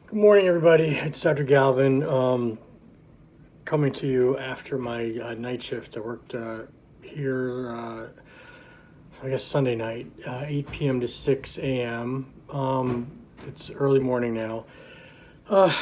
Good morning, everybody. It's Dr. Galvin, coming to you after my night shift. I worked here, I guess Sunday night, 8 p.m. to 6 a.m. It's early morning now.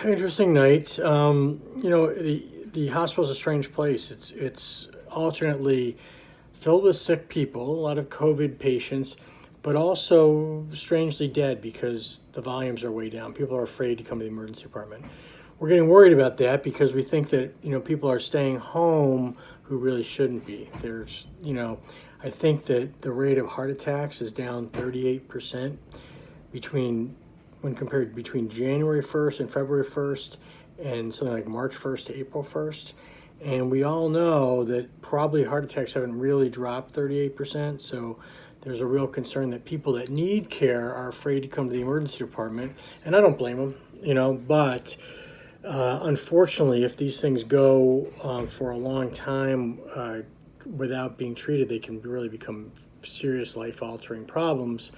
Interesting night. The hospital's a strange place. It's alternately filled with sick people, a lot of COVID patients, but also strangely dead because the volumes are way down. People are afraid to come to the emergency department. We're getting worried about that because we think that people are staying home who really shouldn't be. I think that the rate of heart attacks is down 38% between when compared between January 1st and February 1st and something like March 1st to April 1st. And we all know that probably heart attacks haven't really dropped 38%. So there's a real concern that people that need care are afraid to come to the emergency department. And I don't blame them, but unfortunately, if these things go for a long time without being treated, they can really become serious life-altering problems.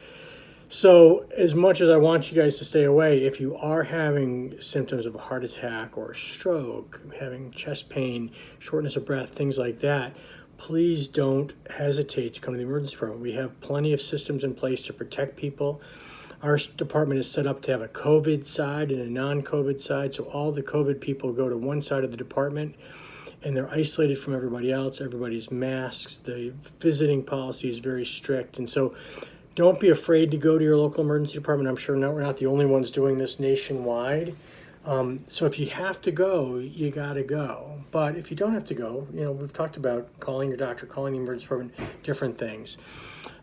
So as much as I want you guys to stay away, if you are having symptoms of a heart attack or a stroke, having chest pain, shortness of breath, things like that, please don't hesitate to come to the emergency department. We have plenty of systems in place to protect people. Our department is set up to have a COVID side and a non-COVID side, so all the COVID people go to one side of the department and they're isolated from everybody else. Everybody's masked. The visiting policy is very strict, and so don't be afraid to go to your local emergency department. I'm sure we're not the only ones doing this nationwide. So if you have to go, you got to go. But if you don't have to go, we've talked about calling your doctor, calling the emergency department, different things.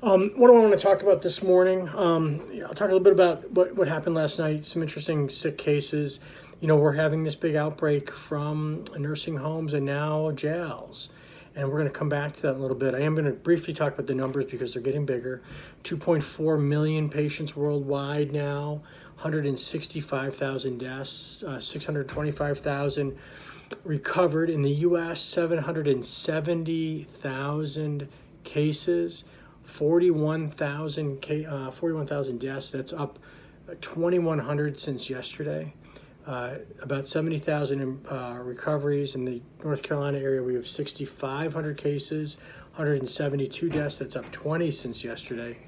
What do I want to talk about this morning? I'll talk a little bit about what happened last night, some interesting sick cases. We're having this big outbreak from nursing homes and now jails. And we're going to come back to that in a little bit. I am going to briefly talk about the numbers because they're getting bigger. 2.4 million patients worldwide now, 165,000 deaths, 625,000 recovered. In the U.S., 770,000 cases, 41,000 deaths. That's up 2,100 since yesterday. About 70,000 recoveries. In the North Carolina area, we have 6,500 cases, 172 deaths. That's up 20 since yesterday.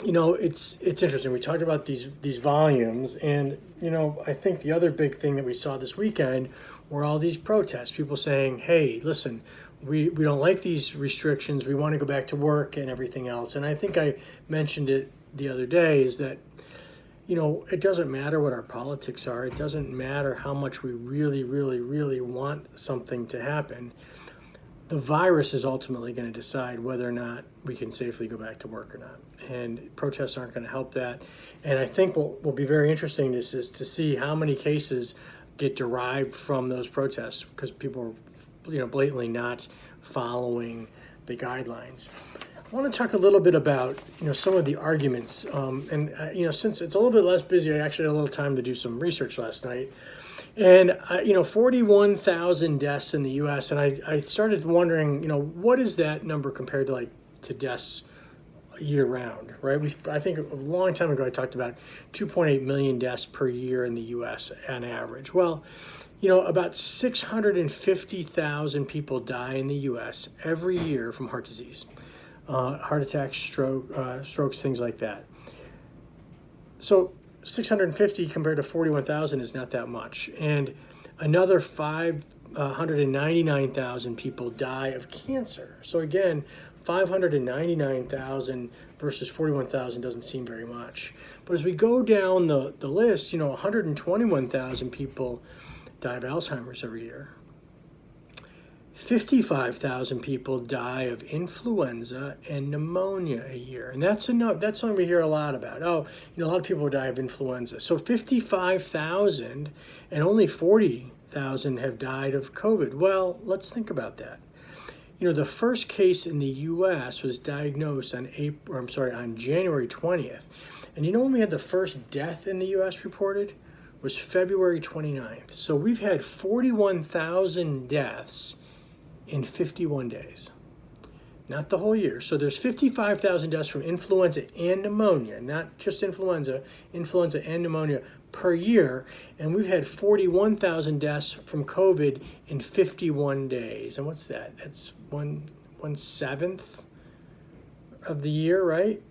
It's interesting. We talked about these volumes, and I think the other big thing that we saw this weekend were all these protests. People saying, "Hey, listen, we don't like these restrictions. We want to go back to work and everything else." And I think I mentioned it the other day. Is that it doesn't matter what our politics are. It doesn't matter how much we really, really, really want something to happen. The virus is ultimately going to decide whether or not we can safely go back to work or not. And protests aren't going to help that. And I think what will be very interesting is to see how many cases get derived from those protests because people are, blatantly not following the guidelines. I want to talk a little bit about some of the arguments, since it's a little bit less busy, I actually had a little time to do some research last night, and 41,000 deaths in the U.S. and I started wondering, what is that number compared to deaths year round, right? I think a long time ago I talked about 2.8 million deaths per year in the U.S. on average. Well, about 650,000 people die in the U.S. every year from heart disease. Heart attacks, strokes, things like that. So 650 compared to 41,000 is not that much. And another 599,000 people die of cancer. So again, 599,000 versus 41,000 doesn't seem very much. But as we go down the list, 121,000 people die of Alzheimer's every year. 55,000 people die of influenza and pneumonia a year. And that's something we hear a lot about. Oh, a lot of people die of influenza. So 55,000 and only 40,000 have died of COVID. Well, let's think about that. The first case in the U.S. was diagnosed on January 20th. And when we had the first death in the U.S. reported was February 29th. So we've had 41,000 deaths in 51 days. not the whole year. So there's 55,000 deaths from influenza and pneumonia, not just influenza and pneumonia per year. And we've had 41,000 deaths from COVID in 51 days. And what's that? That's one seventh of the year, right?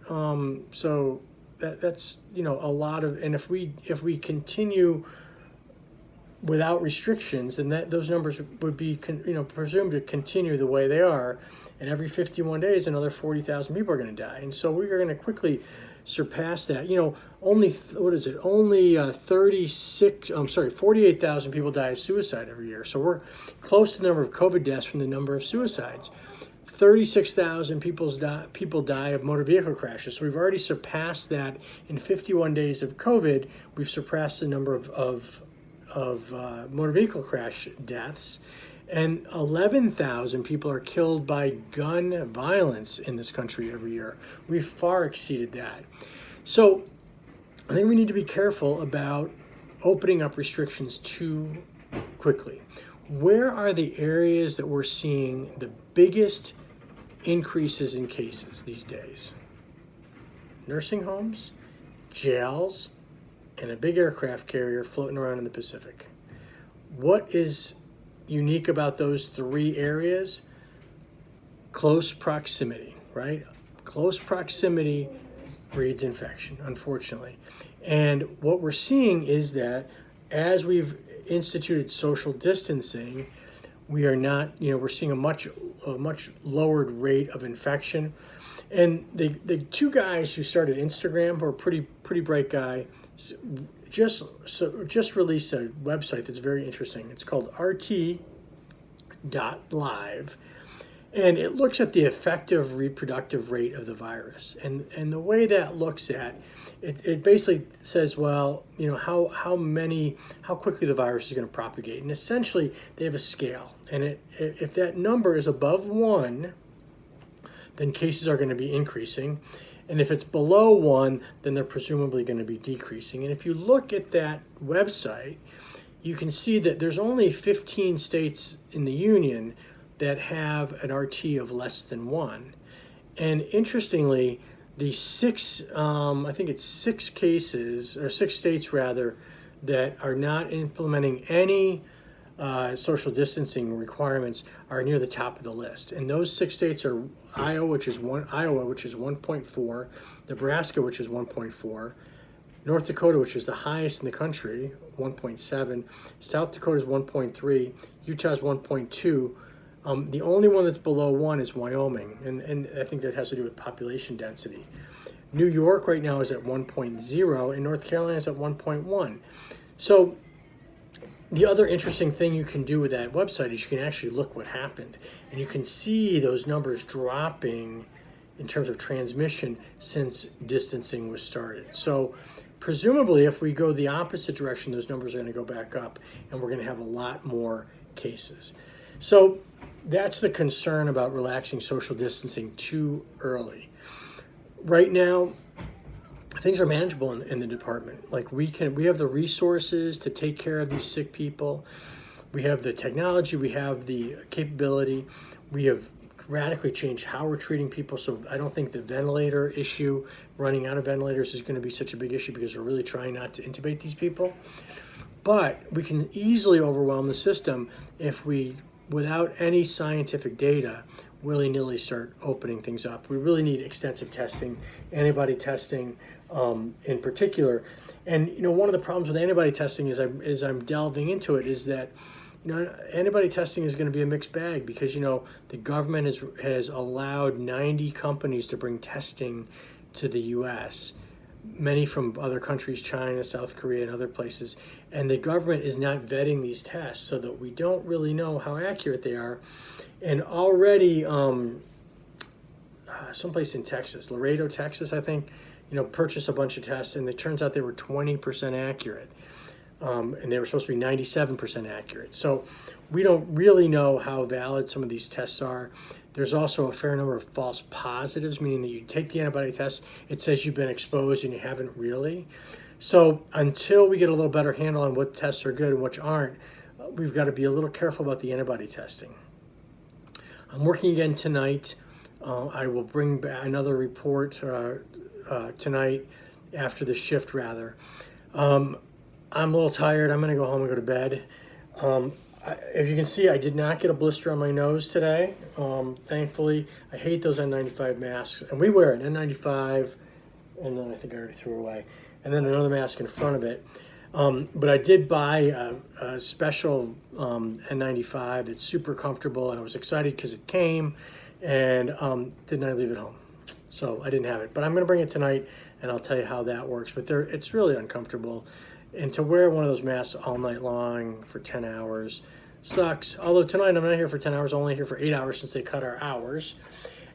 So that's a lot of, and if we continue without restrictions, then those numbers would be presumed to continue the way they are, and every 51 days another 40,000 people are going to die, and so we are going to quickly surpass that. Only 48,000 people die of suicide every year, so we're close to the number of COVID deaths from the number of suicides. 36,000 people die of motor vehicle crashes. So we've already surpassed that in 51 days of COVID. We've surpassed the number of motor vehicle crash deaths. And 11,000 people are killed by gun violence in this country every year. We've far exceeded that. So I think we need to be careful about opening up restrictions too quickly. Where are the areas that we're seeing the biggest increases in cases these days? Nursing homes, jails, and a big aircraft carrier floating around in the Pacific. What is unique about those three areas? Close proximity, right? Close proximity breeds infection, unfortunately. And what we're seeing is that as we've instituted social distancing, we are not, we're seeing a much lowered rate of infection. And the two guys who started Instagram, who are pretty bright guy, just released a website that's very interesting. It's called rt.live, and it looks at the effective reproductive rate of the virus. And the way that looks at it basically says, well, how quickly the virus is going to propagate. And essentially, they have a scale. And if that number is above 1, then cases are going to be increasing. And if it's below 1, then they're presumably going to be decreasing. And if you look at that website, you can see that there's only 15 states in the union that have an RT of less than 1. And interestingly, the I think it's 6 states rather, that are not implementing any social distancing requirements are near the top of the list. And those 6 states are Iowa, which is 1.4, Nebraska, which is 1.4, North Dakota, which is the highest in the country, 1.7, South Dakota is 1.3, Utah is 1.2. The only one that's below 1 is Wyoming, and I think that has to do with population density. New York right now is at 1.0, and North Carolina is at 1.1. So the other interesting thing you can do with that website is you can actually look what happened, and you can see those numbers dropping in terms of transmission since distancing was started. So presumably, if we go the opposite direction, those numbers are going to go back up, and we're going to have a lot more cases. So that's the concern about relaxing social distancing too early. Right now, things are manageable in the department. Like we have the resources to take care of these sick people. We have the technology, we have the capability. We have radically changed how we're treating people. So I don't think the ventilator issue, running out of ventilators, is going to be such a big issue because we're really trying not to intubate these people. But we can easily overwhelm the system if we, without any scientific data, willy-nilly start opening things up. We really need extensive testing, antibody testing in particular. And one of the problems with antibody testing is I'm delving into it is that antibody testing is going to be a mixed bag because the government has allowed 90 companies to bring testing to the U.S., many from other countries, China, South Korea, and other places. And the government is not vetting these tests so that we don't really know how accurate they are. And already, someplace in Texas, Laredo, Texas, I think, purchased a bunch of tests, and it turns out they were 20% accurate. And they were supposed to be 97% accurate. So we don't really know how valid some of these tests are. There's also a fair number of false positives, meaning that you take the antibody test, it says you've been exposed and you haven't really. So until we get a little better handle on what tests are good and which aren't, we've got to be a little careful about the antibody testing. I'm working again tonight I will bring back another report tonight after the shift, rather. I'm a little tired. I'm going to go home and go to bed. As you can see, I did not get a blister on my nose today. Thankfully, I hate those N95 masks. And we wear an N95, and then I think I already threw it away, and then another mask in front of it. But I did buy a special N95 that's super comfortable, and I was excited because it came, and didn't I leave it home? So I didn't have it. But I'm going to bring it tonight, and I'll tell you how that works. But it's really uncomfortable. And to wear one of those masks all night long for 10 hours sucks. Although tonight I'm not here for 10 hours, I'm only here for 8 hours since they cut our hours.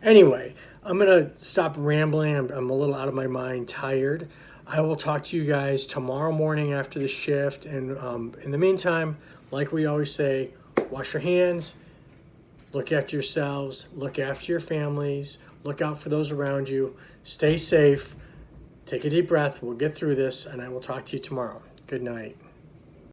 Anyway, I'm going to stop rambling. I'm a little out of my mind, tired. I will talk to you guys tomorrow morning after the shift. And in the meantime, like we always say, wash your hands, look after yourselves, look after your families, look out for those around you, stay safe. Take a deep breath. We'll get through this, and I will talk to you tomorrow. Good night.